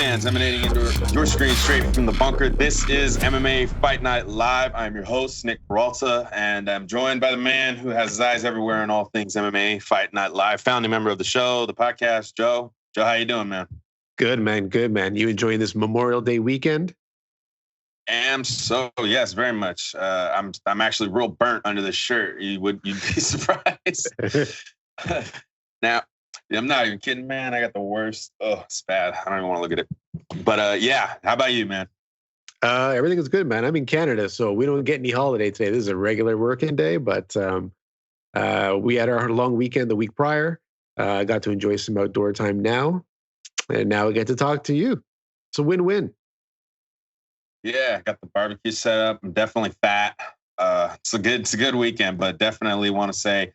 fans emanating into your screen straight from the bunker. This is MMA Fight Night Live. I'm your host, Nick Peralta, and I'm joined by the man who has his eyes everywhere in all things MMA Fight Night Live, founding member of the show, the podcast, Joe. Joe, how you doing, man? Good, man. Good, man. You enjoying this Memorial Day weekend? Yes, very much. I'm actually real burnt under the shirt. You'd be surprised. Now, I'm not even kidding, man. I got the worst. Oh, it's bad. I don't even want to look at it. But yeah, how about you, man? Everything is good, man. I'm in Canada, so we don't get any holiday today. This is a regular working day, but we had our long weekend the week prior. I got to enjoy some outdoor time now, and now we get to talk to you. It's a win-win. Yeah, I got the barbecue set up. I'm definitely fat. It's a good weekend, but definitely want to say,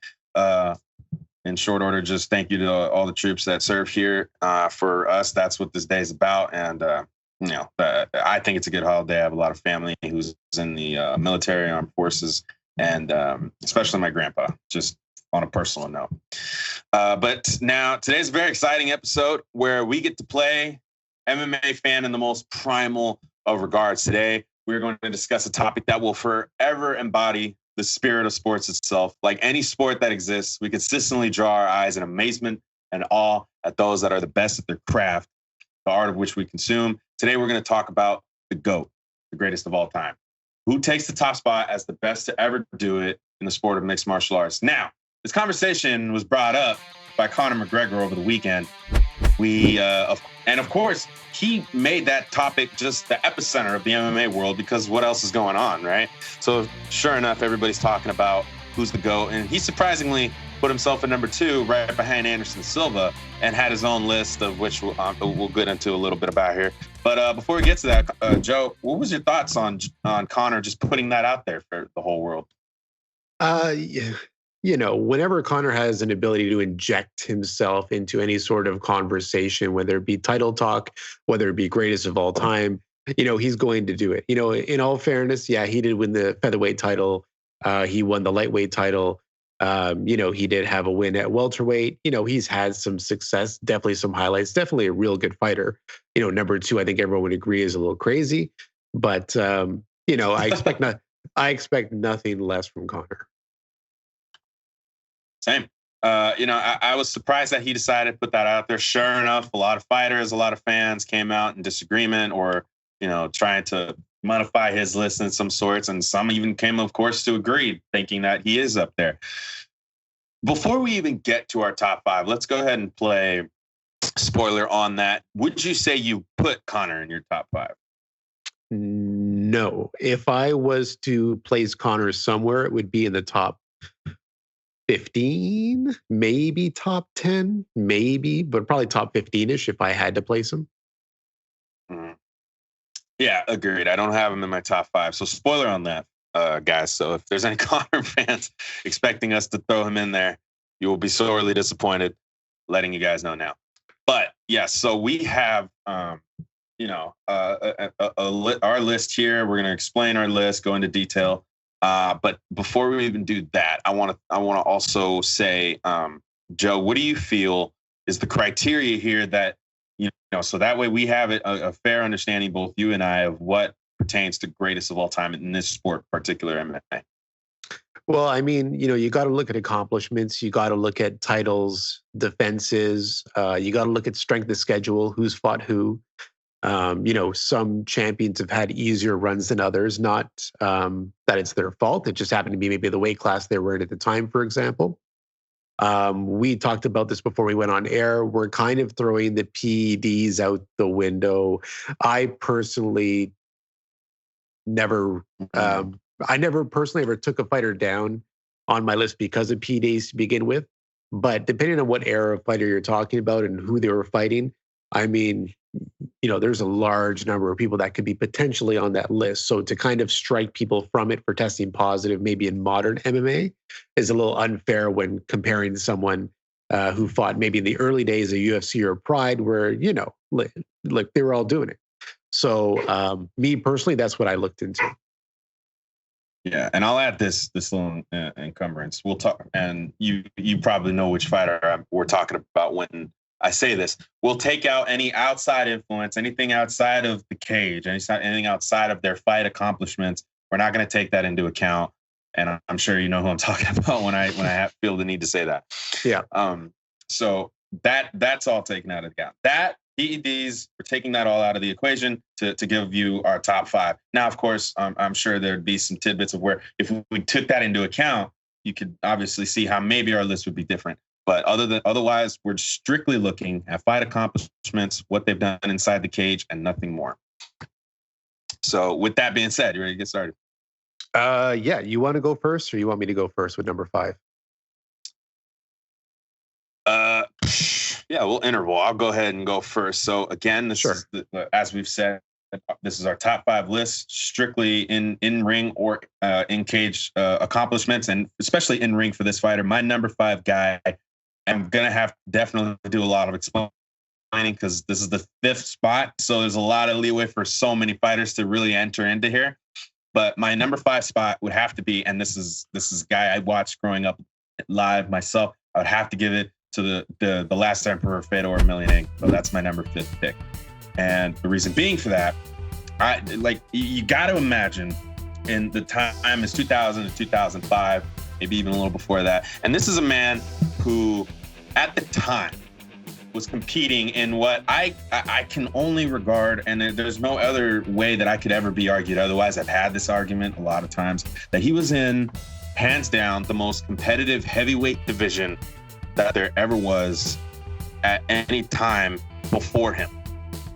in short order, just thank you to all the troops that serve here. For us, that's what this day is about. And, I think it's a good holiday. I have a lot of family who's in the military, armed forces, and especially my grandpa, just on a personal note. But now today's a very exciting episode where we get to play MMA fan in the most primal of regards. Today, we're going to discuss a topic that will forever embody the spirit of sports itself. Like any sport that exists, we consistently draw our eyes in amazement and awe at those that are the best at their craft, the art of which we consume. Today, we're going to talk about the GOAT, the greatest of all time. Who takes the top spot as the best to ever do it in the sport of mixed martial arts? Now, this conversation was brought up by Conor McGregor over the weekend. And of course, he made that topic just the epicenter of the MMA world because what else is going on, right? So sure enough, everybody's talking about who's the GOAT. And he surprisingly put himself at number 2 right behind Anderson Silva and had his own list of which we'll get into a little bit about here. But before we get to that, Joe, what was your thoughts on Conor just putting that out there for the whole world? Whenever Conor has an ability to inject himself into any sort of conversation, whether it be title talk, whether it be greatest of all time, he's going to do it. In all fairness, yeah, he did win the featherweight title. He won the lightweight title. He did have a win at welterweight. He's had some success, definitely some highlights, definitely a real good fighter. Number 2, I think everyone would agree is a little crazy, but I expect nothing less from Conor. Same. I was surprised that he decided to put that out there. Sure enough, a lot of fighters, a lot of fans came out in disagreement or, trying to modify his list in some sorts. And some even came, of course, to agree, thinking that he is up there. Before we even get to our top 5, let's go ahead and play spoiler on that. Would you say you put Conor in your top 5? No. If I was to place Conor somewhere, it would be in the top 15, maybe top 10, maybe, but probably top 15-ish if I had to place him. Yeah, agreed. I don't have him in my top 5. So spoiler on that, guys. So if there's any Conor fans expecting us to throw him in there, you will be sorely disappointed, letting you guys know now. But yes, so we have, our list here. We're going to explain our list, go into detail. But before we even do that, I want to also say, Joe, what do you feel is the criteria here that, so that way we have a fair understanding, both you and I, of what pertains to greatest of all time in this sport, particular MMA? Well, I mean, you got to look at accomplishments. You got to look at titles, defenses. You got to look at strength of schedule, who's fought who. Some champions have had easier runs than others, not that it's their fault. It just happened to be maybe the weight class they were in at the time, for example. We talked about this before we went on air. We're kind of throwing the PEDs out the window. I personally never personally ever took a fighter down on my list because of PEDs to begin with. But depending on what era of fighter you're talking about and who they were fighting, I mean, there's a large number of people that could be potentially on that list. So to kind of strike people from it for testing positive, maybe in modern MMA, is a little unfair when comparing to someone who fought maybe in the early days of UFC or Pride, where, like they were all doing it. So me personally, that's what I looked into. Yeah, and I'll add this little encumbrance. We'll talk, and you probably know which fighter we're talking about when I say this, we'll take out any outside influence, anything outside of the cage, anything outside of their fight accomplishments. We're not going to take that into account. And I'm sure you know who I'm talking about when I feel the need to say that. Yeah. So that's all taken out of account. That PEDs, we're taking that all out of the equation to give you our top 5. Now, of course, I'm sure there'd be some tidbits of where if we took that into account, you could obviously see how maybe our list would be different. But otherwise, we're strictly looking at fight accomplishments, what they've done inside the cage, and nothing more. So with that being said, you ready to get started? Yeah. You want to go first, or you want me to go first with number 5? Yeah, we'll interval. I'll go ahead and go first. So again, this is as we've said, this is our top 5 list, strictly in ring or in cage accomplishments, and especially in ring for this fighter. My number 5 guy, I'm gonna have definitely do a lot of explaining because this is the 5th spot, so there's a lot of leeway for so many fighters to really enter into here. But my number 5 spot would have to be, and this is a guy I watched growing up live myself. I would have to give it to the last emperor, Fedor Emelianenko. So that's my number 5th pick. And the reason being for that, you got to imagine in the time is 2000 to 2005, maybe even a little before that. And this is a man who, at the time, was competing in what I can only regard, and there's no other way that I could ever be argued otherwise. I've had this argument a lot of times, that he was in, hands down, the most competitive heavyweight division that there ever was at any time before him,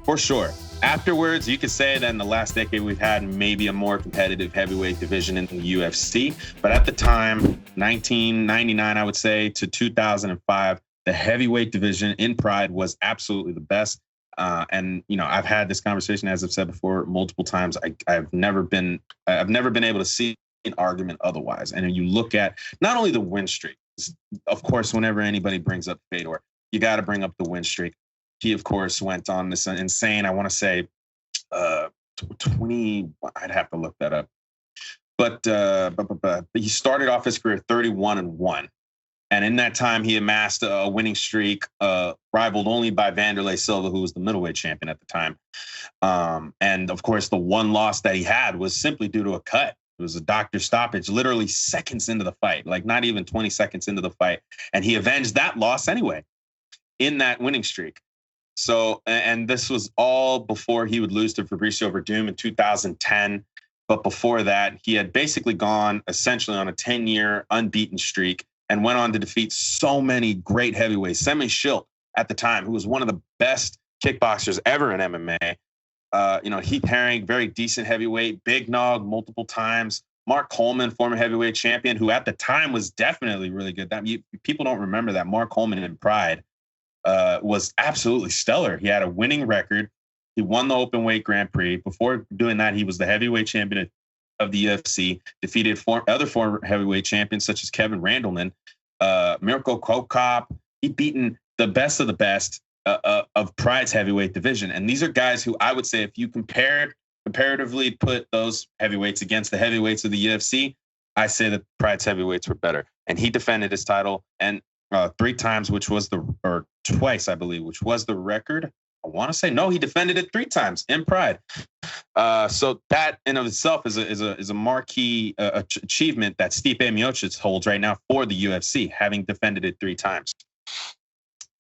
for sure. Afterwards, you could say that in the last decade, we've had maybe a more competitive heavyweight division in the UFC. But at the time, 1999, I would say, to 2005, the heavyweight division in Pride was absolutely the best. And, I've had this conversation, as I've said before, multiple times. I've never been able to see an argument otherwise. And you look at not only the win streak, of course, whenever anybody brings up Fedor, you got to bring up the win streak. He, of course, went on this insane, I want to say, 20, I'd have to look that up. But he started off his career 31-1. And in that time, he amassed a winning streak, rivaled only by Vanderlei Silva, who was the middleweight champion at the time. And, of course, the one loss that he had was simply due to a cut. It was a doctor stoppage, literally seconds into the fight, like not even 20 seconds into the fight. And he avenged that loss anyway in that winning streak. So, and this was all before he would lose to Fabricio Verdum in 2010. But before that, he had basically gone essentially on a 10-year unbeaten streak and went on to defeat so many great heavyweights. Semmy Schilt at the time, who was one of the best kickboxers ever in MMA. Heath Herring, very decent heavyweight. Big Nog multiple times. Mark Coleman, former heavyweight champion, who at the time was definitely really good. People don't remember that. Mark Coleman in Pride was absolutely stellar. He had a winning record. He won the open weight Grand Prix. Before doing that, he was the heavyweight champion of the UFC, defeated other former heavyweight champions such as Kevin Randleman, Mirko Krokop. He'd beaten the best of the best of Pride's heavyweight division. And these are guys who I would say, if you comparatively put those heavyweights against the heavyweights of the UFC, I say that Pride's heavyweights were better. And he defended his title and 3 times, or twice, I believe, which was the record. I want to say, no, he defended it 3 times in Pride. So that in of itself is a marquee achievement that Stipe Miocic holds right now for the UFC, having defended it 3 times.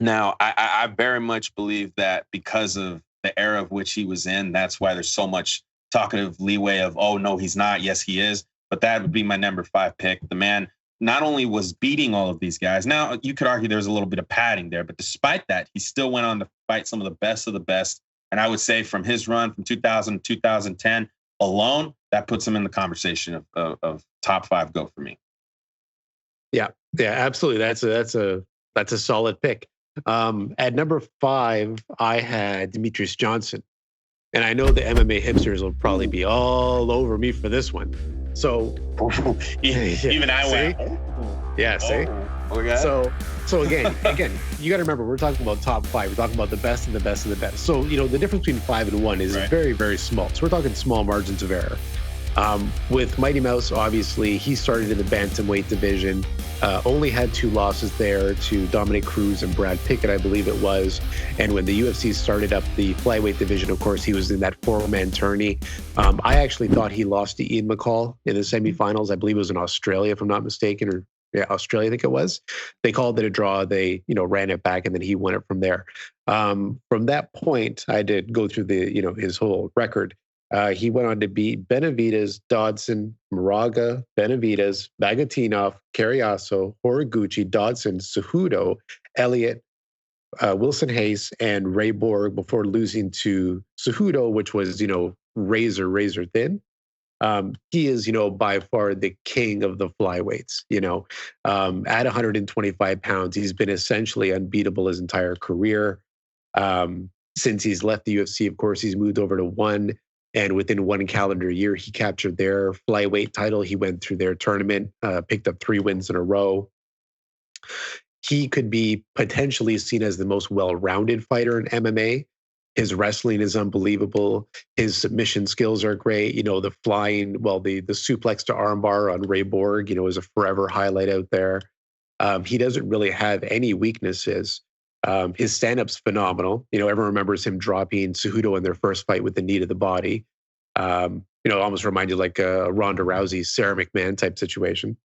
Now, I very much believe that because of the era of which he was in, that's why there's so much talkative leeway of, oh, no, he's not. Yes, he is. But that would be my number 5 pick. The man not only was beating all of these guys. Now, you could argue there's a little bit of padding there, but despite that, he still went on to fight some of the best. And I would say from his run from 2000 to 2010 alone, that puts him in the conversation of top 5 GOAT for me. Yeah, absolutely. That's a solid pick. At number 5, I had Demetrius Johnson. And I know the MMA hipsters will probably be all over me for this one. So even I went. Yeah, see? Okay. So again, you got to remember, we're talking about top 5. We're talking about the best of the best of the best. So, the difference between 5 and 1 is very, very small. So we're talking small margins of error. With Mighty Mouse, obviously, he started in the bantamweight division, only had 2 losses there to Dominic Cruz and Brad Pickett, I believe it was. And when the UFC started up the flyweight division, of course, he was in that 4-man tourney. I actually thought he lost to Ian McCall in the semifinals. I believe it was in Australia, if I'm not mistaken, or yeah, Australia, I think it was. They called it a draw. They, ran it back, and then he won it from there. From that point, I did go through his whole record. He went on to beat Benavidez, Dodson, Moraga, Benavidez, Bagatinov, Carriazo, Horiguchi, Dodson, Cejudo, Elliott, Wilson Hayes, and Ray Borg before losing to Cejudo, which was, razor thin. He is, by far the king of the flyweights. At 125 pounds, he's been essentially unbeatable his entire career. Since he's left the UFC, of course, he's moved over to ONE. And within 1 calendar year, he captured their flyweight title. He went through their tournament, picked up 3 wins in a row. He could be potentially seen as the most well-rounded fighter in MMA. His wrestling is unbelievable. His submission skills are great. The flying, the suplex to armbar on Ray Borg, is a forever highlight out there. He doesn't really have any weaknesses. His stand-up's phenomenal. Everyone remembers him dropping Cejudo in their first fight with the knee to the body. Almost remind you like a Ronda Rousey, Sarah McMahon type situation.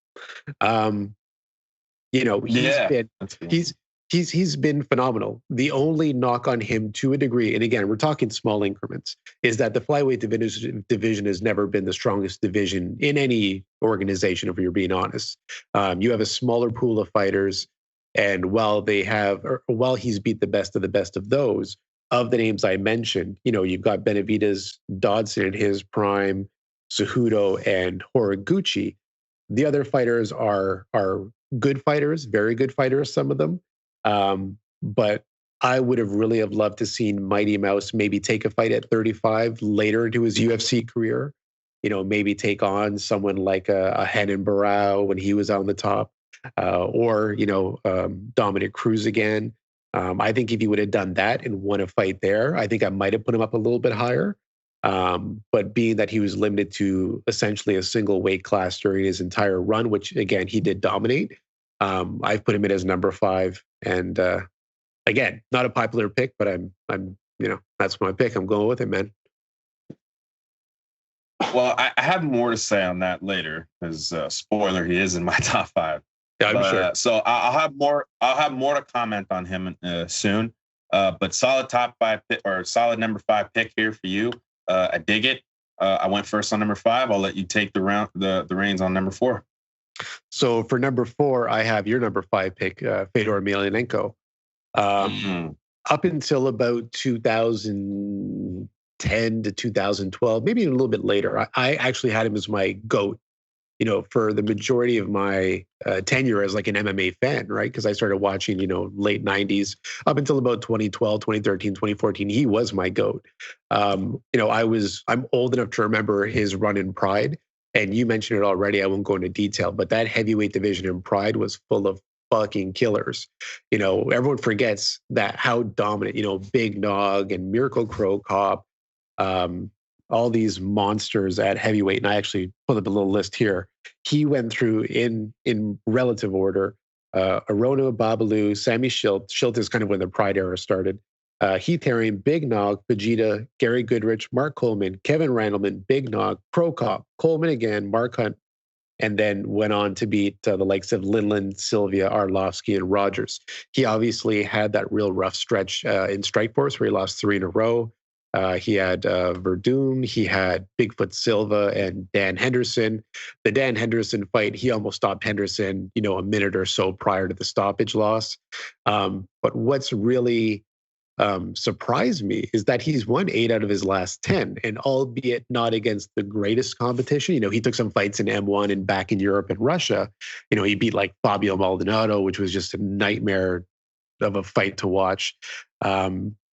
He's been phenomenal. The only knock on him to a degree, and again, we're talking small increments, is that the flyweight division has never been the strongest division in any organization, if you're being honest. You have a smaller pool of fighters. And while he's beat the best of those, of the names I mentioned, you've got Benavidez, Dodson in his prime, Cejudo, and Horiguchi. The other fighters are good fighters, very good fighters, some of them. But I would have really loved to seen Mighty Mouse maybe take a fight at 35 later into his UFC career. Maybe take on someone like a Renan Barão when he was on the top. Or Dominic Cruz again. I think if he would have done that and won a fight there, I think I might have put him up a little bit higher. But being that he was limited to essentially a single weight class during his entire run, which again he did dominate, I've put him in as number 5. And again, not a popular pick, but I'm that's my pick. I'm going with it, man. Well, I have more to say on that later, because spoiler, he is in my top 5. I'm sure. So I'll have more to comment on him soon. But solid top 5 pick, or solid number 5 pick here for you. I dig it. I went first on number 5. I'll let you take the reins on number 4. So for number 4, I have your number 5 pick, Fedor Emelianenko. Up until about 2010 to 2012, maybe a little bit later, I actually had him as my GOAT. For the majority of my tenure as like an MMA fan, right? Because I started watching, late 90s up until about 2012, 2013, 2014. He was my GOAT. I'm old enough to remember his run in Pride. And you mentioned it already. I won't go into detail, but that heavyweight division in Pride was full of fucking killers. Everyone forgets that how dominant, Big Nog and Miracle Crow Cop, all these monsters at heavyweight, and I actually pulled up a little list here. He went through in relative order: Arona, Babalu, Sammy Schilt. Schilt is kind of when the Pride era started. Heath Herring, Big Nog, Vegeta, Gary Goodrich, Mark Coleman, Kevin Randleman, Big Nog, Pro Cop, Coleman again, Mark Hunt, and then went on to beat the likes of Linland, Sylvia, Arlovsky, and Rogers. He obviously had that real rough stretch in Strikeforce where he lost 3 in a row. He had Verdun, he had Bigfoot Silva, and Dan Henderson. The Dan Henderson fight, he almost stopped Henderson, a minute or so prior to the stoppage loss. But what's really surprised me is that he's won 8 out of his last 10, and albeit not against the greatest competition. He took some fights in M1 and back in Europe and Russia. He beat like Fabio Maldonado, which was just a nightmare of a fight to watch.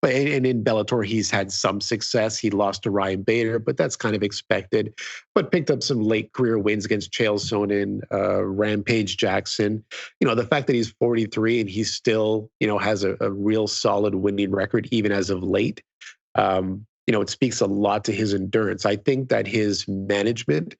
But in Bellator, he's had some success. He lost to Ryan Bader, but that's kind of expected. But picked up some late career wins against Chael Sonnen, Rampage Jackson. The fact that he's 43 and he still, has a real solid winning record, even as of late. it speaks a lot to his endurance. I think that his management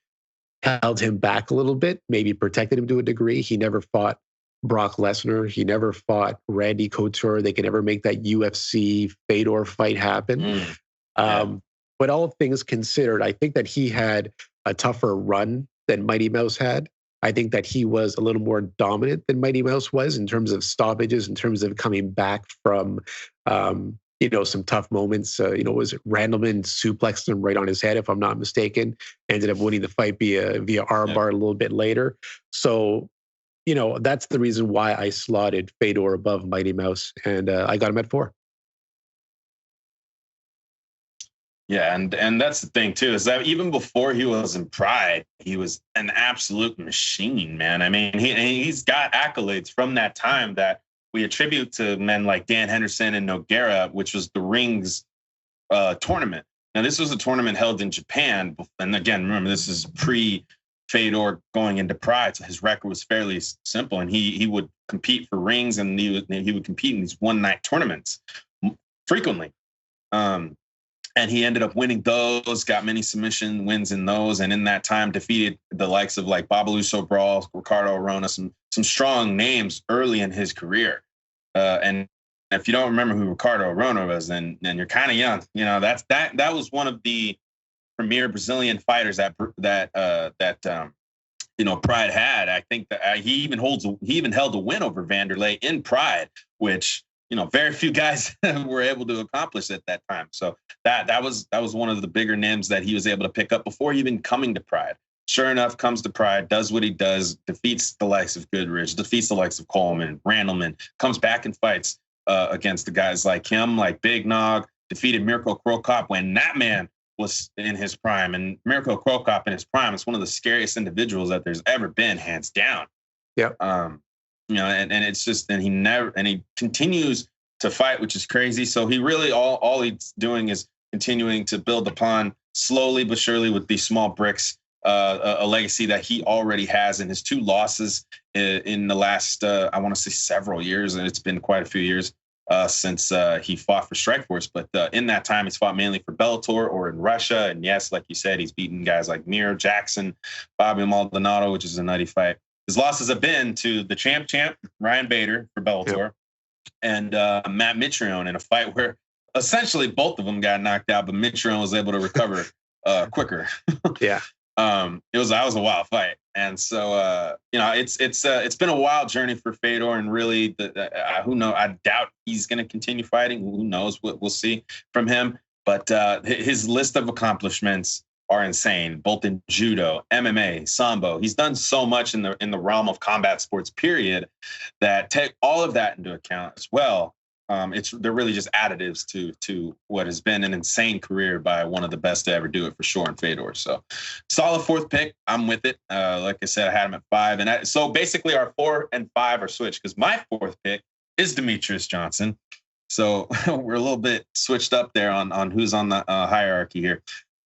held him back a little bit, maybe protected him to a degree. He never fought Brock Lesnar. He never fought Randy Couture. They could never make that UFC Fedor fight happen. Yeah. But all things considered, I think that he had a tougher run than Mighty Mouse had. I think that he was a little more dominant than Mighty Mouse was in terms of stoppages, in terms of coming back from, some tough moments. Was it Randleman suplexed him right on his head, if I'm not mistaken, ended up winning the fight via armbar a little bit later. So, that's the reason why I slotted Fedor above Mighty Mouse, and I got him at 4. Yeah, and that's the thing too, is that even before he was in Pride, he was an absolute machine, man. I mean, he's got accolades from that time that we attribute to men like Dan Henderson and Nogueira, which was the Rings tournament. Now, this was a tournament held in Japan, and again, remember, this is pre-Fedor going into Pride, so his record was fairly simple, and he would compete for rings, and he would compete in these one-night tournaments frequently. And he ended up winning those, got many submission wins in those, and in that time defeated the likes of like Babaluso Brawl, Ricardo Arona, some strong names early in his career. And if you don't remember who Ricardo Arona was, then you're kind of young. That was one of the premier Brazilian fighters that Pride had. I think that he even held a win over Vanderlei in Pride, which very few guys were able to accomplish at that time. So that was one of the bigger names that he was able to pick up before even coming to Pride. Sure enough, comes to Pride, does what he does, defeats the likes of Goodrich, defeats the likes of Coleman, Randleman, comes back and fights against the guys like him, like Big Nog, defeated Mirko Cro Cop when that man was in his prime. And Mirko Cro Cop in his prime is one of the scariest individuals that there's ever been, hands down. Yeah. And it's just, and he continues to fight, which is crazy. So he really, all he's doing is continuing to build upon slowly but surely with these small bricks, a legacy that he already has. And his 2 losses in the last, I want to say several years, and it's been quite a few years since he fought for Strikeforce. But in that time, he's fought mainly for Bellator or in Russia. And yes, like you said, he's beaten guys like Mir Jackson, Bobby Maldonado, which is a nutty fight. His losses have been to the champ Ryan Bader for Bellator and Matt Mitrione in a fight where essentially both of them got knocked out, but Mitrione was able to recover quicker. Yeah. That was a wild fight. And so, it's been a wild journey for Fedor, and really who knows, I doubt he's going to continue fighting. Who knows what we'll see from him, but his list of accomplishments are insane, both in judo, MMA, sambo. He's done so much in the realm of combat sports, period, that take all of that into account as well. They're really just additives to what has been an insane career by one of the best to ever do it, for sure, in Fedor. So solid 4th pick. I'm with it. Like I said, I had him at 5. And so basically our 4 and 5 are switched because my 4th pick is Demetrius Johnson. So we're a little bit switched up there on who's on the hierarchy here.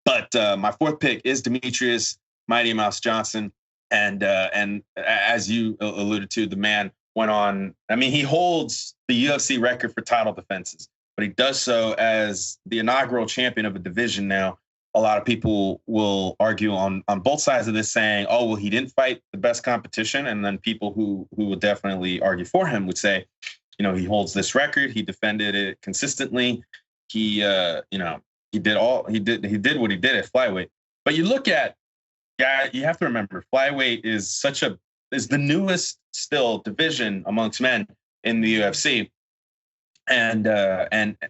But my 4th pick is Demetrius Mighty Mouse Johnson. And as you alluded to, the man went on. I mean, he holds the UFC record for title defenses, but he does so as the inaugural champion of a division now. A lot of people will argue on both sides of this, saying, oh, well, he didn't fight the best competition. And then people who would definitely argue for him would say, he holds this record. He defended it consistently. He did what he did at flyweight. But you look at, you have to remember, flyweight is the newest still division amongst men in the UFC. And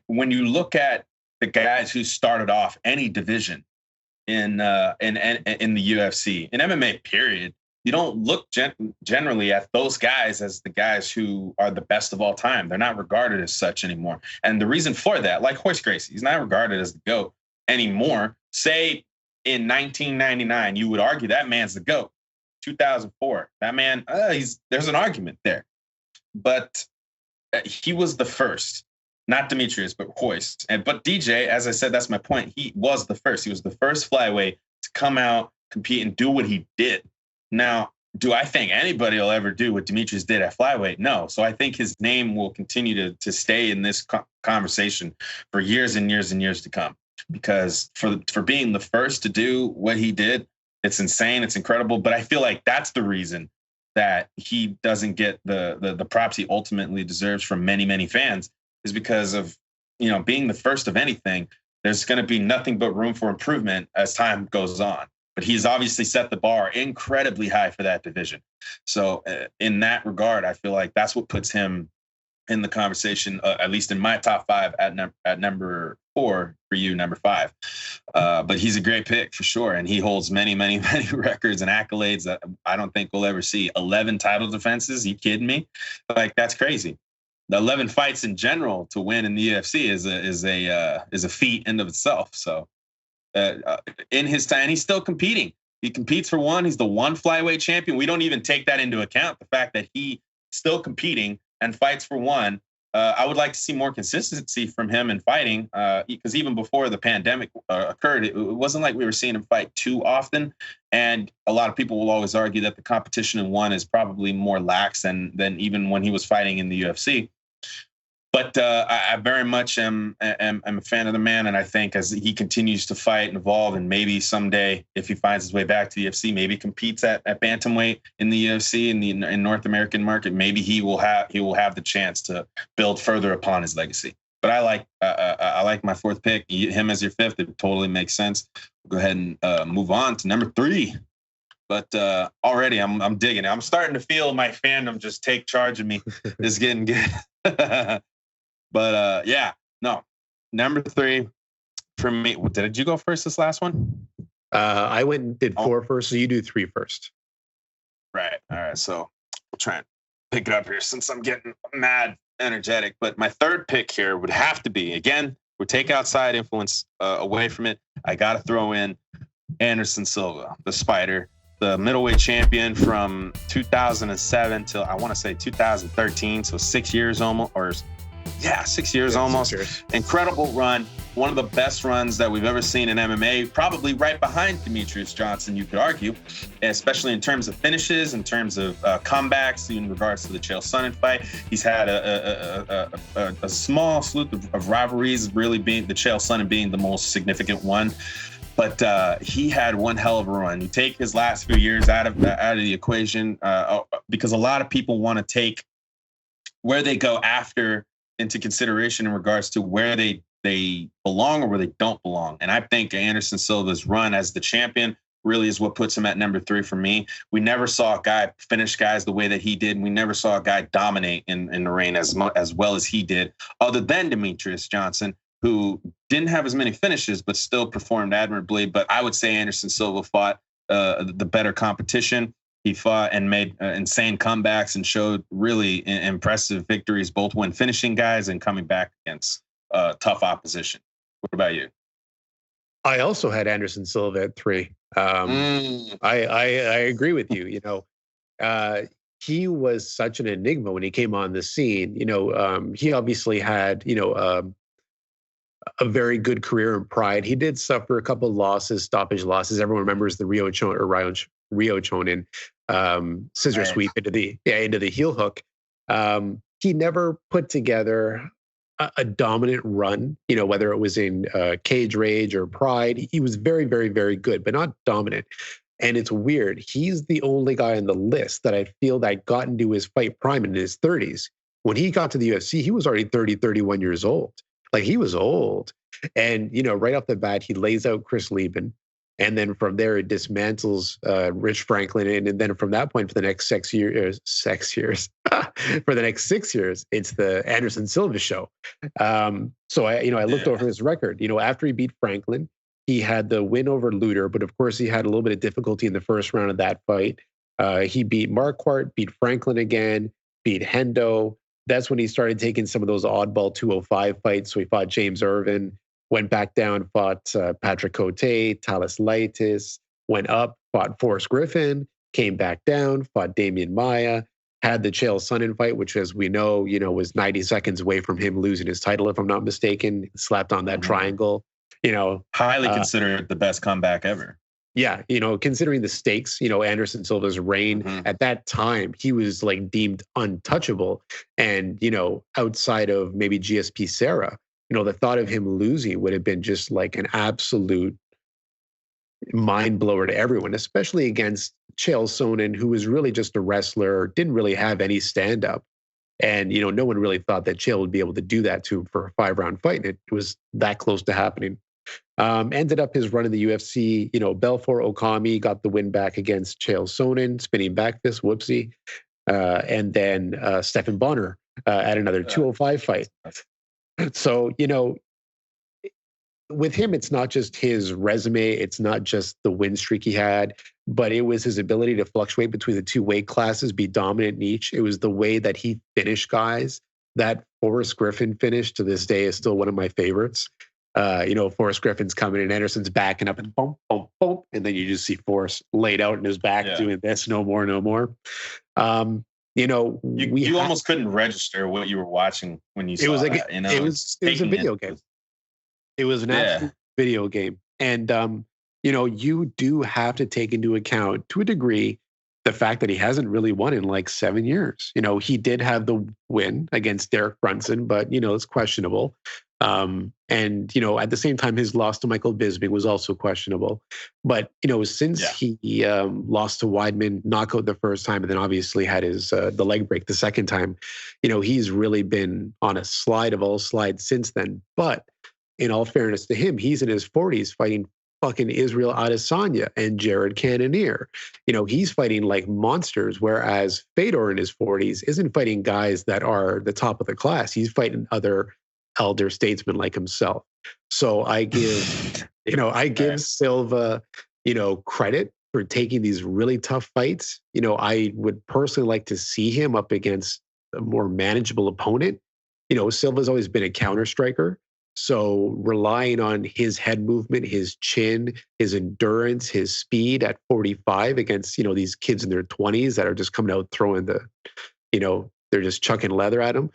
when you look at the guys who started off any division in the UFC, in MMA period, you don't look generally at those guys as the guys who are the best of all time. They're not regarded as such anymore. And the reason for that, like Royce Gracie, he's not regarded as the GOAT anymore. Say in 1999, you would argue that man's the GOAT. 2004, that man, there's an argument there. But he was the first, not Demetrius, but Royce. But DJ, as I said, that's my point. He was the first. He was the first flyweight to come out, compete, and do what he did. Now, do I think anybody will ever do what Demetrius did at flyweight? No. So I think his name will continue to stay in this conversation for years and years and years to come. because for being the first to do what he did, it's insane. It's incredible. But I feel like that's the reason that he doesn't get the props he ultimately deserves from many, many fans, is because of, being the first of anything. There's going to be nothing but room for improvement as time goes on. But he's obviously set the bar incredibly high for that division. So in that regard, I feel like that's what puts him in the conversation, at least in my top five, at number 4, for you, number 5. But he's a great pick for sure. And he holds many, many, many records and accolades that I don't think we'll ever see. 11 title defenses. You kidding me? Like, that's crazy. The 11 fights in general to win in the UFC is a feat in of itself. So in his time, he's still competing. He competes for one. He's the one flyweight champion. We don't even take that into account. The fact that he still competing and fights for one. I would like to see more consistency from him in fighting, because even before the pandemic occurred, it wasn't like we were seeing him fight too often. And a lot of people will always argue that the competition in one is probably more lax than even when he was fighting in the UFC. But I very much am a fan of the man, and I think as he continues to fight and evolve, and maybe someday, if he finds his way back to the UFC, maybe competes at bantamweight in the UFC in North American market, maybe he will have the chance to build further upon his legacy. But I like my 4th pick, him as your 5th. It totally makes sense. We'll go ahead and move on to number 3. But already I'm digging it. I'm starting to feel my fandom just take charge of me. It's getting good. But number 3 for me. Did you go first this last one? I went and did 4 first, so you do 3 first. Right. All right. So we'll try and pick it up here since I'm getting mad energetic. But my 3rd pick here would have to be, again, we take outside influence away from it. I got to throw in Anderson Silva, the Spider, the middleweight champion from 2007 till I want to say 2013. So 6 years almost, or 6 years almost. 6 years. Incredible run. One of the best runs that we've ever seen in MMA, probably right behind Demetrius Johnson, you could argue, especially in terms of finishes, in terms of comebacks, in regards to the Chael Sonnen fight. He's had a small slew of rivalries, really being the Chael Sonnen being the most significant one. But he had one hell of a run. You take his last few years out of the equation, because a lot of people want to take where they go after into consideration in regards to where they belong or where they don't belong. And I think Anderson Silva's run as the champion really is what puts him at number 3 for me. We never saw a guy finish guys the way that he did. And we never saw a guy dominate in the ring as well as he did, other than Demetrius Johnson, who didn't have as many finishes, but still performed admirably. But I would say Anderson Silva fought the better competition. He fought and made insane comebacks and showed really impressive victories, both when finishing guys and coming back against tough opposition. What about you? I also had Anderson Silva at 3. I agree with you. He was such an enigma when he came on the scene. He obviously had, a very good career in Pride. He did suffer a couple of losses, stoppage losses. Everyone remembers the Rio Chonin scissor sweep into the heel hook. He never put together a dominant run, whether it was in Cage Rage or Pride. He was very, very, very good, but not dominant. And it's weird. He's the only guy on the list that I feel that got into his fight prime in his 30s. When he got to the UFC, he was already 30, 31 years old. Like, he was old. And, right off the bat, he lays out Chris Lieben. And then from there, it dismantles Rich Franklin. And then from that point, for the next 6 years, for the next 6 years, it's the Anderson Silva show. So I looked over his record. After he beat Franklin, he had the win over Luter, but of course he had a little bit of difficulty in the first round of that fight. He beat Marquardt, beat Franklin again, beat Hendo. That's when he started taking some of those oddball 205 fights. So he fought James Irvin, went back down, fought Patrick Cote, Talis Laitis, went up, fought Forrest Griffin, came back down, fought Damian Maia, had the Chael Sonnen fight, which, as we know, was 90 seconds away from him losing his title, if I'm not mistaken. Slapped on that triangle. Highly considered the best comeback ever. Yeah, considering the stakes, Anderson Silva's reign at that time, he was like deemed untouchable. And, outside of maybe GSP Sarah, the thought of him losing would have been just like an absolute mind blower to everyone, especially against Chael Sonnen, who was really just a wrestler, didn't really have any stand up. And, no one really thought that Chael would be able to do that to him for a 5-round fight. And it was that close to happening. Ended up his run in the UFC, Belfort Okami got the win back against Chael Sonnen, spinning back fist, whoopsie. And then Stephan Bonner at another 205 fight. So, with him, it's not just his resume, it's not just the win streak he had, but it was his ability to fluctuate between the two weight classes, be dominant in each. It was the way that he finished guys. That Forrest Griffin finish to this day is still one of my favorites. Forrest Griffin's coming and Anderson's backing up and boom, boom, boom. And then you just see Forrest laid out in his back doing this, no more, no more. You almost couldn't register what you were watching when you saw that. It was a video game. It was an absolute video game. And, you do have to take into account, to a degree, the fact that he hasn't really won in like 7 years. He did have the win against Derek Brunson, but, it's questionable. And, at the same time, his loss to Michael Bisping was also questionable. But, since he lost to Weidman, knockout the first time, and then obviously had his the leg break the second time, he's really been on a slide of all slides since then. But in all fairness to him, he's in his 40s fighting fucking Israel Adesanya and Jared Cannonier. He's fighting like monsters, whereas Fedor in his 40s isn't fighting guys that are the top of the class. He's fighting other elder statesmen like himself. So I give, Silva, credit for taking these really tough fights. I would personally like to see him up against a more manageable opponent. Silva's always been a counter striker. So relying on his head movement, his chin, his endurance, his speed at 45 against, these kids in their 20s that are just coming out throwing they're just chucking leather at him.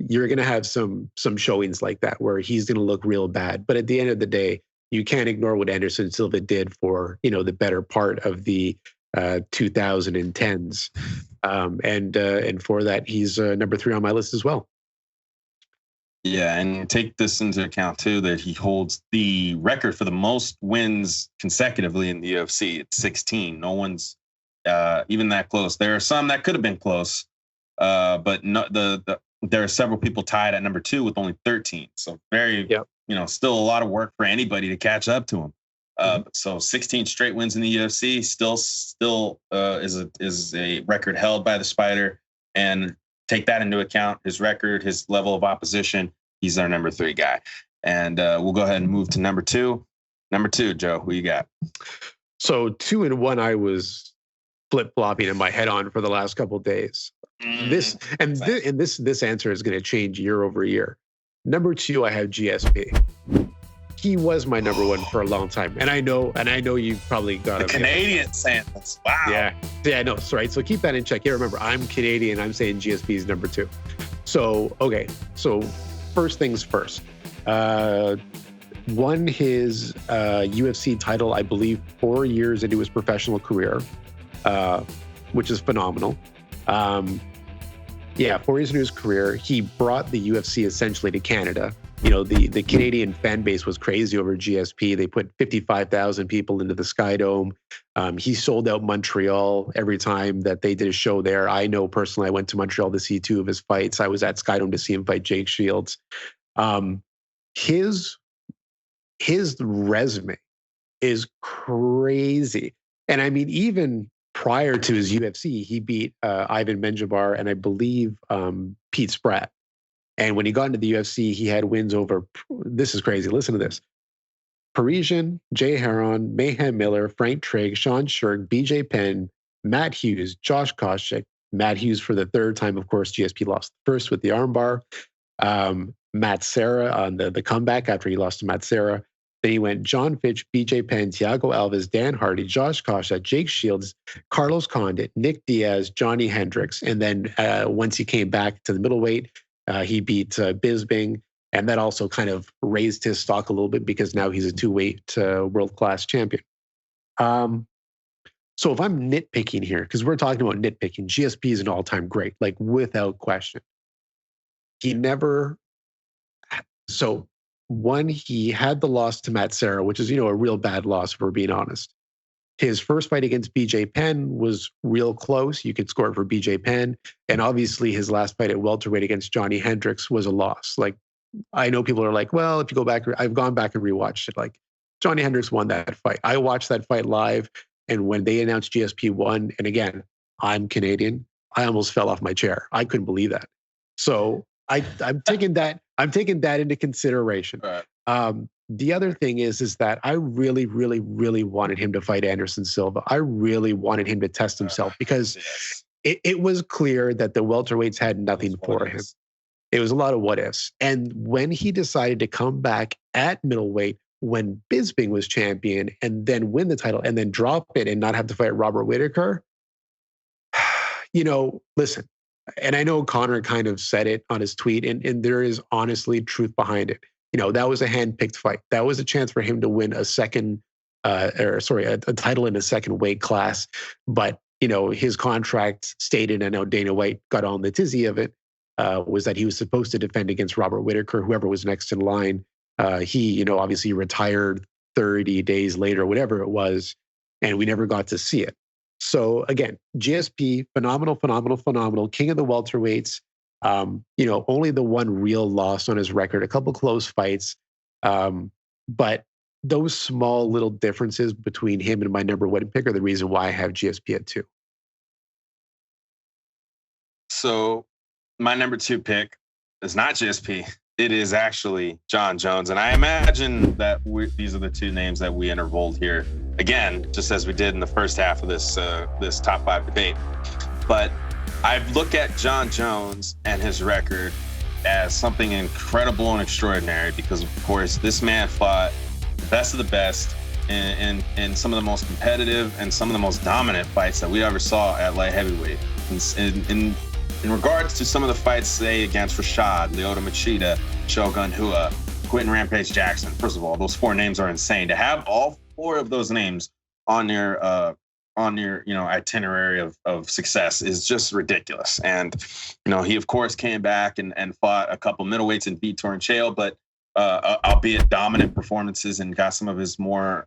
You're going to have some showings like that where he's going to look real bad. But at the end of the day, you can't ignore what Anderson Silva did for, the better part of the 2010s. And for that, he's number 3 on my list as well. Yeah, and take this into account too, that he holds the record for the most wins consecutively in the UFC. It's 16. No one's even that close. There are some that could have been close, but there are several people tied at number 2 with only 13. So still a lot of work for anybody to catch up to him. So 16 straight wins in the UFC still is a record held by the Spider. And take that into account, his record, his level of opposition. He's our number 3 guy. And we'll go ahead and move to number 2. Number 2, Joe, who you got? So 2 and 1, I was flip-flopping in my head on for the last couple of days. This answer is going to change year over year. Number 2, I have GSP. He was my number 1 for a long time, and I know you probably got a Canadian saying this. Wow. Yeah, no, that's right. So keep that in check. Yeah, remember, I'm Canadian. I'm saying GSP is number 2. So okay. So first things first. Won his UFC title, I believe, 4 years into his professional career, which is phenomenal. 4 years into his career, he brought the UFC essentially to Canada. The Canadian fan base was crazy over GSP. They put 55,000 people into the Sky Dome. He sold out Montreal every time that they did a show there. I know personally, I went to Montreal to see 2 of his fights. I was at Sky Dome to see him fight Jake Shields. His resume is crazy. And I mean, even prior to his UFC, he beat Ivan Menjivar and I believe Pete Spratt. And when he got into the UFC, he had wins over, this is crazy, listen to this. Parisian, Jay Heron, Mayhem Miller, Frank Trigg, Sean Shirk, BJ Penn, Matt Hughes, Josh Koscheck. Matt Hughes for the 3rd time, of course, GSP lost first with the armbar. Matt Serra on the comeback after he lost to Matt Serra. Then he went John Fitch, BJ Penn, Thiago Alves, Dan Hardy, Josh Koscheck, Jake Shields, Carlos Condit, Nick Diaz, Johnny Hendricks. And then once he came back to the middleweight, he beat Bisping, and that also kind of raised his stock a little bit because now he's a 2-weight world-class champion. So if I'm nitpicking here, because we're talking about nitpicking, GSP is an all-time great, like without question. So One, he had the loss to Matt Serra, which is, a real bad loss, if we're being honest. His first fight against BJ Penn was real close. You could score it for BJ Penn. And obviously his last fight at welterweight against Johnny Hendricks was a loss. Like, I know people are like, well, if you go back, I've gone back and rewatched it. Like, Johnny Hendricks won that fight. I watched that fight live. And when they announced GSP won, and again, I'm Canadian, I almost fell off my chair. I couldn't believe that. So I'm taking that into consideration. Right. The other thing is that I really, really, really wanted him to fight Anderson Silva. I really wanted him to test himself because it was clear that the welterweights had nothing for him. It was a lot of what ifs. And when he decided to come back at middleweight when Bisping was champion and then win the title and then drop it and not have to fight Robert Whittaker, listen, and I know Conor kind of said it on his tweet, and there is honestly truth behind it. That was a hand-picked fight. That was a chance for him to win a title in a second weight class. But, his contract stated, and I know Dana White got on the tizzy of it, was that he was supposed to defend against Robert Whittaker, whoever was next in line. He, obviously retired 30 days later, whatever it was, and we never got to see it. So again, GSP, phenomenal, king of the welterweights. Only the one real loss on his record, a couple close fights. But those small little differences between him and my number one pick are the reason why I have GSP at 2. So my number 2 pick is not GSP. It is actually Jon Jones. And I imagine that these are the 2 names that we intervoled here. Again, just as we did in the first half of this top 5 debate. But I look at Jon Jones and his record as something incredible and extraordinary because, of course, this man fought the best of the best in some of the most competitive and some of the most dominant fights that we ever saw at light heavyweight. In regards to some of the fights, say, against Rashad, Lyoto Machida, Shogun Rua, Quentin Rampage Jackson, first of all, those 4 names are insane. To have all 4 of those names on your itinerary of success is just ridiculous. And, he, of course, came back and fought a couple middleweights and beat Torrenchale, but albeit dominant performances and got some of his more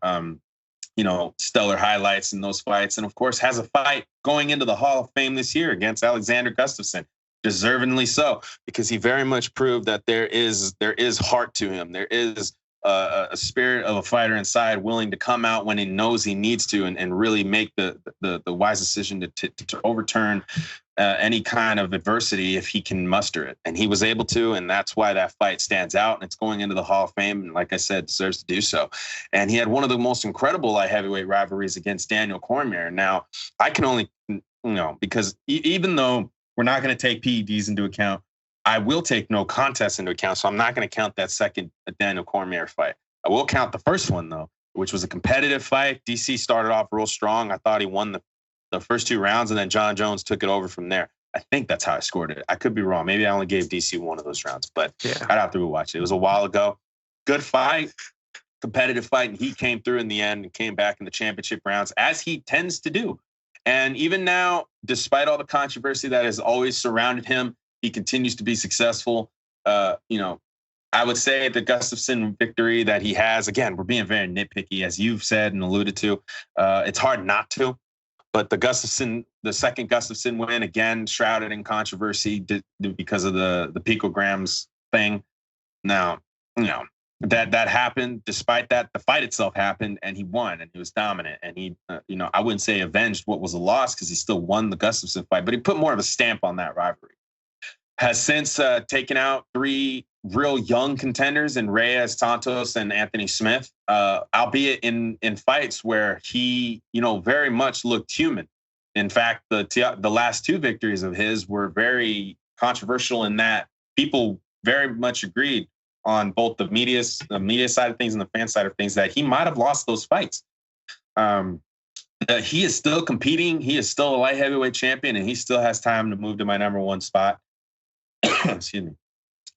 stellar highlights in those fights. And of course has a fight going into the Hall of Fame this year against Alexander Gustafsson, deservingly so, because he very much proved that there is heart to him. There is a spirit of a fighter inside, willing to come out when he knows he needs to and really make the wise decision to overturn any kind of adversity if he can muster it. And he was able to, and that's why that fight stands out. And it's going into the Hall of Fame, and like I said, deserves to do so. And he had one of the most incredible light heavyweight rivalries against Daniel Cormier. Now, I can only, because even though we're not going to take PEDs into account, I will take no contest into account, so I'm not going to count that second Daniel Cormier fight. I will count the first one, though, which was a competitive fight. DC started off real strong. I thought he won the first 2 rounds, and then Jon Jones took it over from there. I think that's how I scored it. I could be wrong. Maybe I only gave DC one of those rounds, but I'd have to rewatch it. It was a while ago. Good fight, competitive fight, and he came through in the end and came back in the championship rounds, as he tends to do. And even now, despite all the controversy that has always surrounded him, he continues to be successful. I would say the Gustafsson victory that he has, again, we're being very nitpicky, as you've said and alluded to. It's hard not to. But the second Gustafsson win, again, shrouded in controversy because of the picograms thing. Now, that happened. Despite that, the fight itself happened, and he won, and he was dominant. And he, I wouldn't say avenged what was a loss because he still won the Gustafsson fight, but he put more of a stamp on that rivalry. Has since taken out 3 real young contenders in Reyes, Santos, and Anthony Smith, albeit in fights where he, very much looked human. In fact, the last 2 victories of his were very controversial in that people very much agreed on both the media side of things and the fan side of things that he might have lost those fights. He is still competing. He is still a light heavyweight champion, and he still has time to move to my number 1 spot. Excuse me.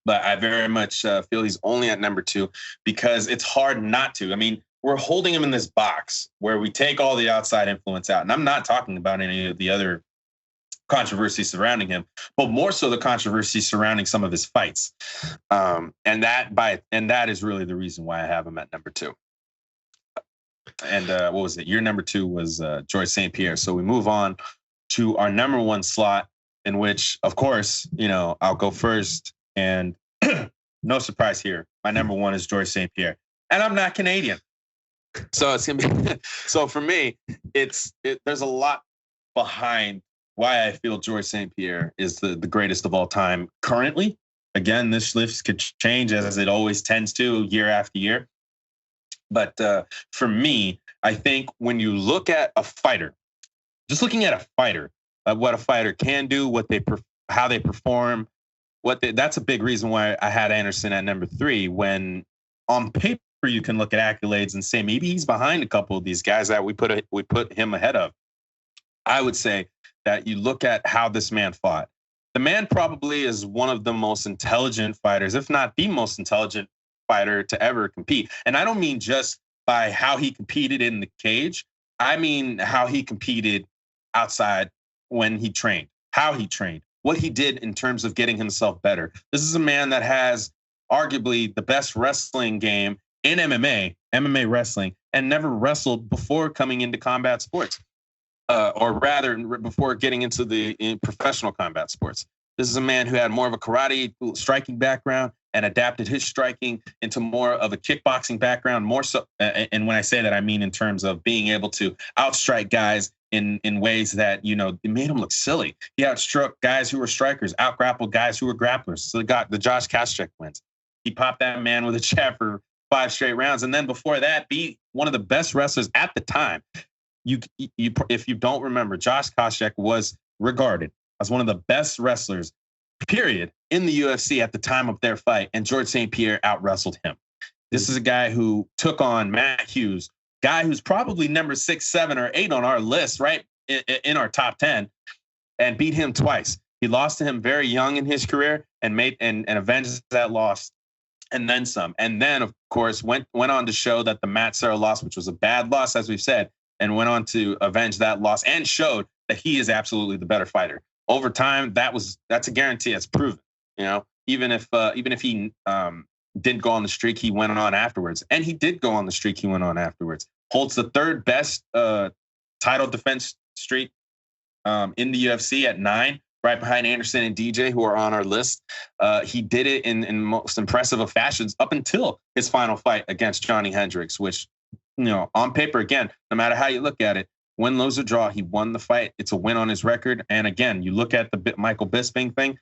But I very much feel he's only at number 2 because it's hard not to. I mean, we're holding him in this box where we take all the outside influence out. And I'm not talking about any of the other controversy surrounding him, but more so the controversy surrounding some of his fights. And that is really the reason why I have him at number 2. And what was it? Your number 2 was George St. Pierre. So we move on to our number 1 slot, in which, of course, I'll go first. And no surprise here, my number 1 is George St. Pierre, and I'm not Canadian. So it's gonna be so for me. There's a lot behind why I feel George St. Pierre is the greatest of all time currently. Again, this list could change as it always tends to year after year. But for me, I think when you look at a fighter, just looking at a fighter, what a fighter can do, how they perform, that's a big reason why I had Anderson at number 3. When on paper you can look at accolades and say maybe he's behind a couple of these guys that we put him ahead of. I would say that you look at how this man fought. The man probably is one of the most intelligent fighters, if not the most intelligent fighter to ever compete. And I don't mean just by how he competed in the cage. I mean how he competed outside when he trained, how he trained, what he did in terms of getting himself better. This is a man that has arguably the best wrestling game in MMA wrestling, and never wrestled before coming into combat sports, or rather before getting into the professional combat sports. This is a man who had more of a karate striking background and adapted his striking into more of a kickboxing background, more so. And when I say that, I mean in terms of being able to outstrike guys in ways that, it made him look silly. He outstruck guys who were strikers, outgrappled guys who were grapplers. So got the Josh Koscheck wins. He popped that man with a jab for 5 straight rounds. And then before that, be one of the best wrestlers at the time. If you don't remember, Josh Koscheck was regarded as one of the best wrestlers, period, in the UFC at the time of their fight, and George St. Pierre out-wrestled him. This is a guy who took on Matt Hughes, guy who's probably number 6, 7, or 8 on our list, right, in our top 10, and beat him twice. He lost to him very young in his career and avenged that loss and then some. And then, of course, went on to show that the Matt Serra loss, which was a bad loss, as we've said, and went on to avenge that loss and showed that he is absolutely the better fighter. Over time, that's a guarantee. It's proven. Even if he didn't go on the streak, he went on afterwards, and he did go on the streak. He went on afterwards. Holds the 3rd best title defense streak in the UFC at 9, right behind Anderson and DJ, who are on our list. He did it in most impressive of fashions up until his final fight against Johnny Hendricks, which, on paper, again, no matter how you look at it, win, lose, or draw, he won the fight. It's a win on his record. And again, you look at the Michael Bisping thing.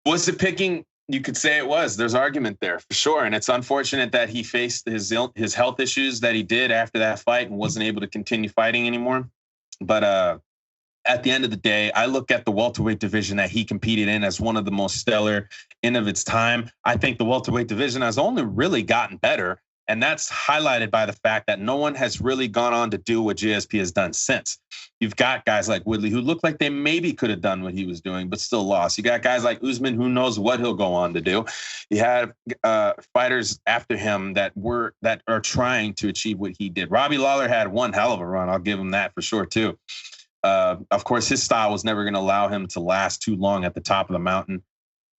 Was it picking? You could say it was. There's argument there for sure. And it's unfortunate that he faced his health issues that he did after that fight and wasn't able to continue fighting anymore. But at the end of the day, I look at the welterweight division that he competed in as one of the most stellar in of its time. I think the welterweight division has only really gotten better. And that's highlighted by the fact that no one has really gone on to do what GSP has done since. You've got guys like Woodley who look like they maybe could have done what he was doing, but still lost. You got guys like Usman who knows what he'll go on to do. You have fighters after him that are trying to achieve what he did. Robbie Lawler had one hell of a run. I'll give him that for sure too. Of course, his style was never going to allow him to last too long at the top of the mountain,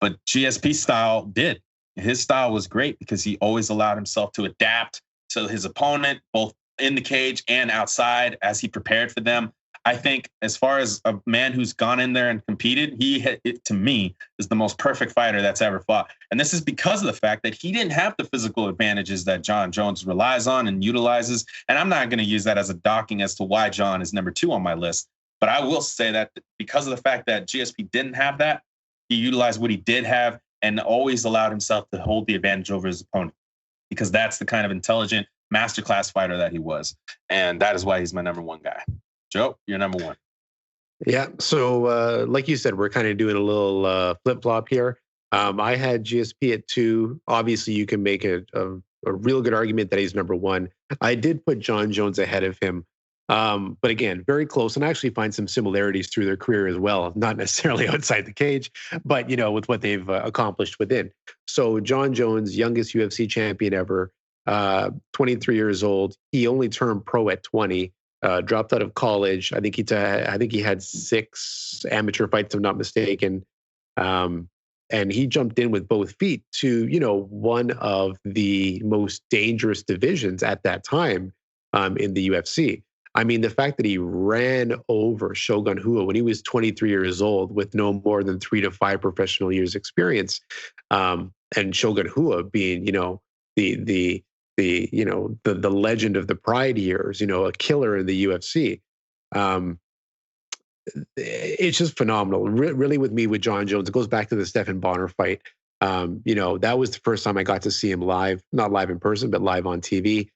but GSP style did. His style was great because he always allowed himself to adapt to his opponent, both in the cage and outside, as he prepared for them. I think as far as a man who's gone in there and competed, to me, is the most perfect fighter that's ever fought. And this is because of the fact that he didn't have the physical advantages that Jon Jones relies on and utilizes. And I'm not going to use that as a docking as to why Jon is number 2 on my list. But I will say that because of the fact that GSP didn't have that, he utilized what he did have and always allowed himself to hold the advantage over his opponent, because that's the kind of intelligent masterclass fighter that he was. And that is why he's my number 1 guy. Joe, you're number 1. Yeah. So like you said, we're kind of doing a little flip-flop here. I had GSP at 2. Obviously, you can make a real good argument that he's number 1. I did put Jon Jones ahead of him. But again, very close, and I actually find some similarities through their career as well, not necessarily outside the cage, but with what they've accomplished within. So Jon Jones, youngest UFC champion ever, 23 years old. He only turned pro at 20. dropped out of college. I think he had 6 amateur fights, if I'm not mistaken. And he jumped in with both feet to, one of the most dangerous divisions at that time in the UFC. I mean, the fact that he ran over Shogun Rua when he was 23 years old with no more than 3 to 5 professional years experience, and Shogun Rua being, the legend of the Pride years, a killer in the UFC. It's just phenomenal. Really, with me, with Jon Jones, it goes back to the Stephan Bonnar fight. That was the first time I got to see him live, not live in person, but live on TV.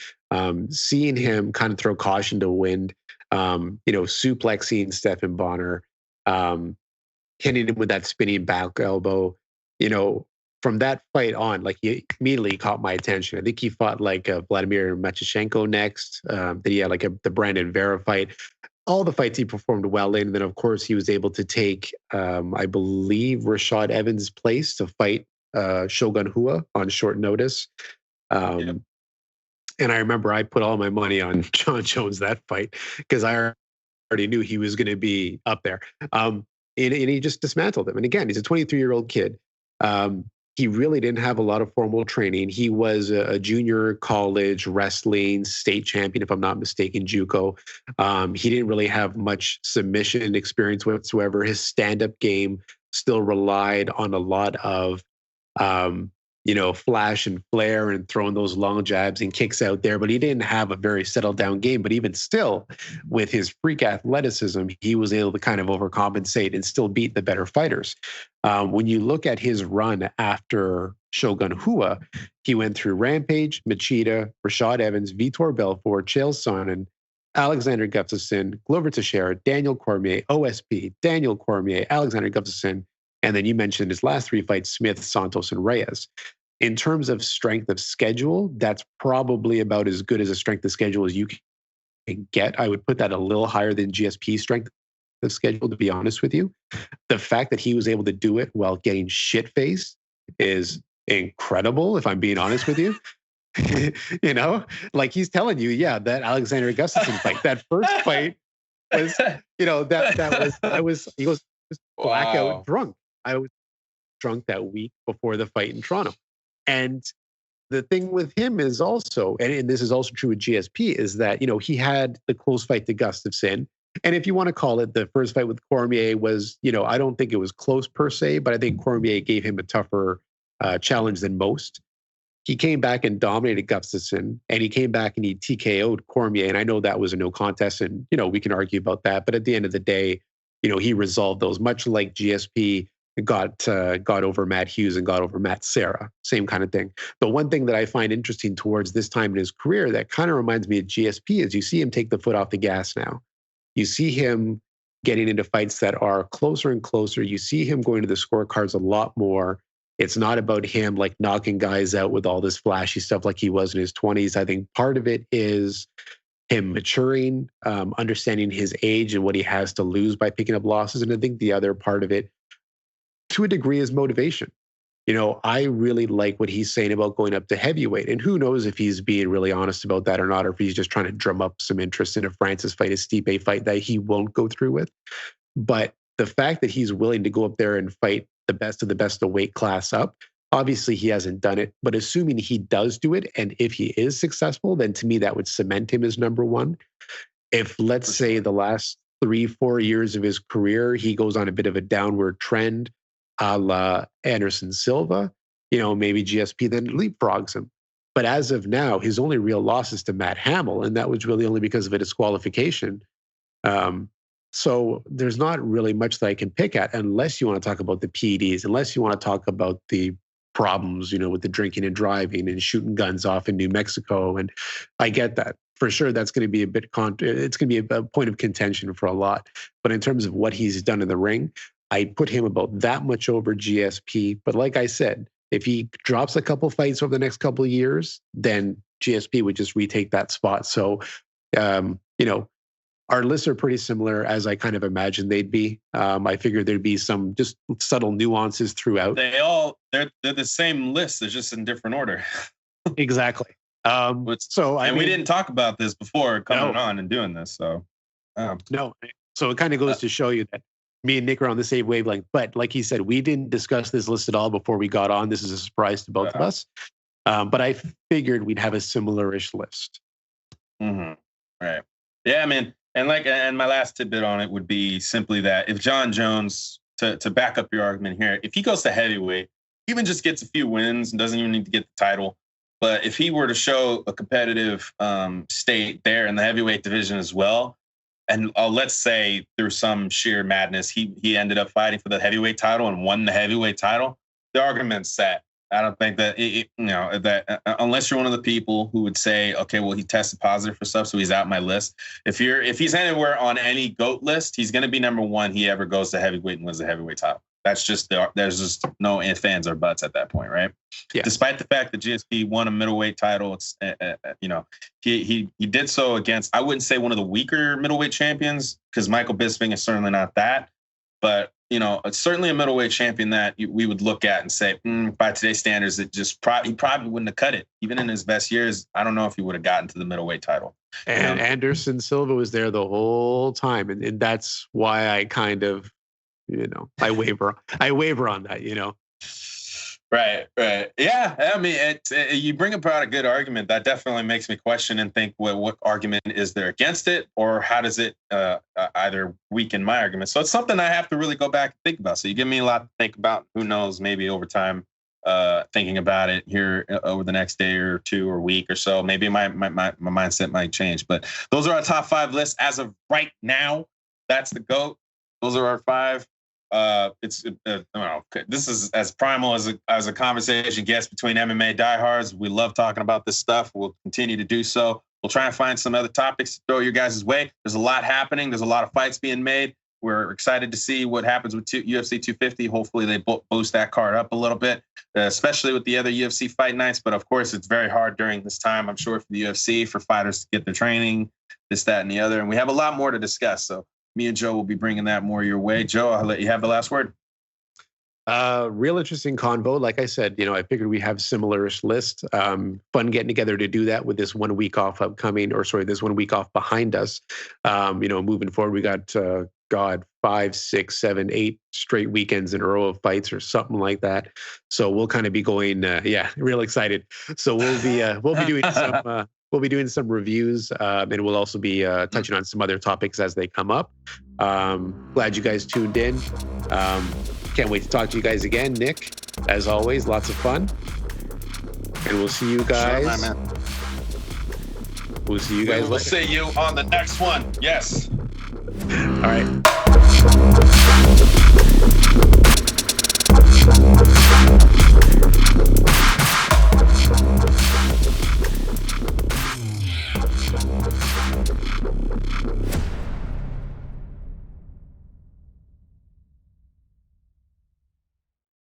Seeing him kind of throw caution to the wind, suplexing Stephan Bonnar, hitting him with that spinning back elbow, from that fight on, like, he immediately caught my attention. I think he fought like Vladimir Machichenko next. Then he had like the Brandon Vera fight. All the fights he performed well in. And then, of course, he was able to take, I believe, Rashad Evans' place to fight Shogun Rua on short notice. And I remember I put all my money on Jon Jones that fight because I already knew he was going to be up there. And he just dismantled him. And again, he's a 23-year-old kid. He really didn't have a lot of formal training. He was a junior college wrestling state champion, if I'm not mistaken, JUCO. He didn't really have much submission experience whatsoever. His stand-up game still relied on a lot of, flash and flare and throwing those long jabs and kicks out there. But he didn't have a very settled down game. But even still, with his freak athleticism, he was able to kind of overcompensate and still beat the better fighters. When you look at his run after Shogun Rua, he went through Rampage, Machida, Rashad Evans, Vitor Belfort, Chael Sonnen, Alexander Gustafsson, Glover Teixeira, Daniel Cormier, OSP, Daniel Cormier, Alexander Gustafsson, and then you mentioned his last 3 fights, Smith, Santos, and Reyes. In terms of strength of schedule, that's probably about as good as a strength of schedule as you can get. I would put that a little higher than GSP strength of schedule, to be honest with you. The fact that he was able to do it while getting shit-faced is incredible, if I'm being honest with you. Like, he's telling you, that Alexander Gustafsson fight, that first fight was, he goes, blackout drunk. I was drunk that week before the fight in Toronto. And the thing with him is also, and this is also true with GSP, is that, he had the close fight to Gustafsson. And if you want to call it, the first fight with Cormier was, I don't think it was close per se, but I think Cormier gave him a tougher challenge than most. He came back and dominated Gustafsson, and he came back and he TKO'd Cormier. And I know that was a no contest, and, we can argue about that. But at the end of the day, he resolved those, much like GSP got over Matt Hughes and got over Matt Serra, same kind of thing. The one thing that I find interesting towards this time in his career that kind of reminds me of GSP is you see him take the foot off the gas now. You see him getting into fights that are closer and closer. You see him going to the scorecards a lot more. It's not about him like knocking guys out with all this flashy stuff like he was in his 20s. I think part of it is him maturing, understanding his age and what he has to lose by picking up losses. And I think the other part of it, to a degree, is motivation. I really like what he's saying about going up to heavyweight. And who knows if he's being really honest about that or not, or if he's just trying to drum up some interest in a Francis fight, a Stipe fight that he won't go through with. But the fact that he's willing to go up there and fight the best of the best to weight class up, obviously he hasn't done it, but assuming he does do it, and if he is successful, then to me that would cement him as number one. If, let's say, the last 3-4 years of his career, he goes on a bit of a downward trend, a la Anderson Silva, maybe GSP then leapfrogs him. But as of now, his only real loss is to Matt Hamill, and that was really only because of a disqualification. So there's not really much that I can pick at unless you want to talk about the PEDs, unless you want to talk about the problems, with the drinking and driving and shooting guns off in New Mexico. And I get that. For sure, that's going to be it's going to be a point of contention for a lot. But in terms of what he's done in the ring, I put him about that much over GSP. But like I said, if he drops a couple fights over the next couple of years, then GSP would just retake that spot. So, our lists are pretty similar as I kind of imagined they'd be. I figured there'd be some just subtle nuances throughout. They're the same list. They're just in different order. Exactly. We didn't talk about this before coming on and doing this. So no. So it kind of goes to show you that me and Nick are on the same wavelength. But like he said, we didn't discuss this list at all before we got on. This is a surprise to both of us. But I figured we'd have a similar-ish list. Mm-hmm. Right. Yeah, I mean, and my last tidbit on it would be simply that if Jon Jones, to back up your argument here, if he goes to heavyweight, even just gets a few wins and doesn't even need to get the title, but if he were to show a competitive state there in the heavyweight division as well, and let's say through some sheer madness, he ended up fighting for the heavyweight title and won the heavyweight title, the argument's set. I don't think that, that unless you're one of the people who would say, okay, well, he tested positive for stuff, so he's out my list. If he's anywhere on any GOAT list, he's going to be number one. He ever goes to heavyweight and wins the heavyweight title. That's just there's just no ifs, ands, or buts at that point, right? Yeah. Despite the fact that GSP won a middleweight title, it's he did so against, I wouldn't say one of the weaker middleweight champions, because Michael Bisping is certainly not that, but it's certainly a middleweight champion that we would look at and say, by today's standards, he probably wouldn't have cut it. Even in his best years, I don't know if he would have gotten to the middleweight title. And Anderson Silva was there the whole time, and that's why I kind of, I waver on that, Right. Yeah. I mean, you bring about a good argument that definitely makes me question and think, what argument is there against it, or how does it either weaken my argument? So it's something I have to really go back and think about. So you give me a lot to think about. Who knows, maybe over time, thinking about it here over the next day or two or week or so, maybe my mindset might change. But those are our top 5 lists as of right now. That's the GOAT. Those are our 5. This is as primal as a conversation gets between MMA diehards. We love talking about this stuff. We'll continue to do so. We'll try and find some other topics to throw your guys' way. There's a lot happening. There's a lot of fights being made. We're excited to see what happens with UFC 250. Hopefully they boost that card up a little bit, especially with the other UFC fight nights. But of course, it's very hard during this time, I'm sure, for the UFC, for fighters to get their training, this, that, and the other. And we have a lot more to discuss. So me and Joe will be bringing that more your way. Joe, I'll let you have the last word. Real interesting convo. Like I said, I figured we have similar-ish list. Fun getting together to do that with this 1 week off this 1 week off behind us. Moving forward, we got 5, 6, 7, 8 straight weekends in a row of fights or something like that. So we'll kind of be going, real excited. So we'll be doing some. We'll be doing some reviews, and we'll also be touching on some other topics as they come up. Glad you guys tuned in. Can't wait to talk to you guys again. Nick, as always, lots of fun. And we'll see you guys. Sure, man. We'll see you guys later. We'll see you on the next one. Yes. All right.